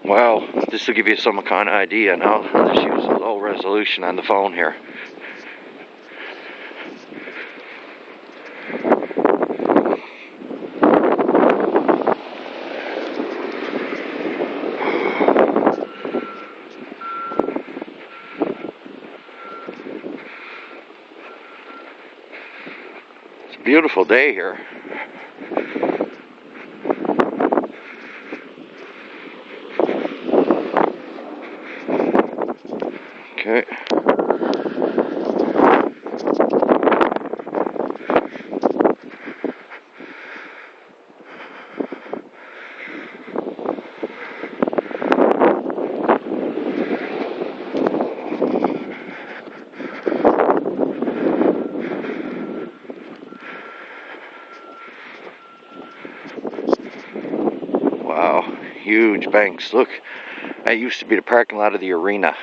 Well, this will give you some kind of idea now. I'll just use a low resolution on the phone here. It's a beautiful day here. Okay. Wow, huge banks. Look, that used to be the parking lot of the arena.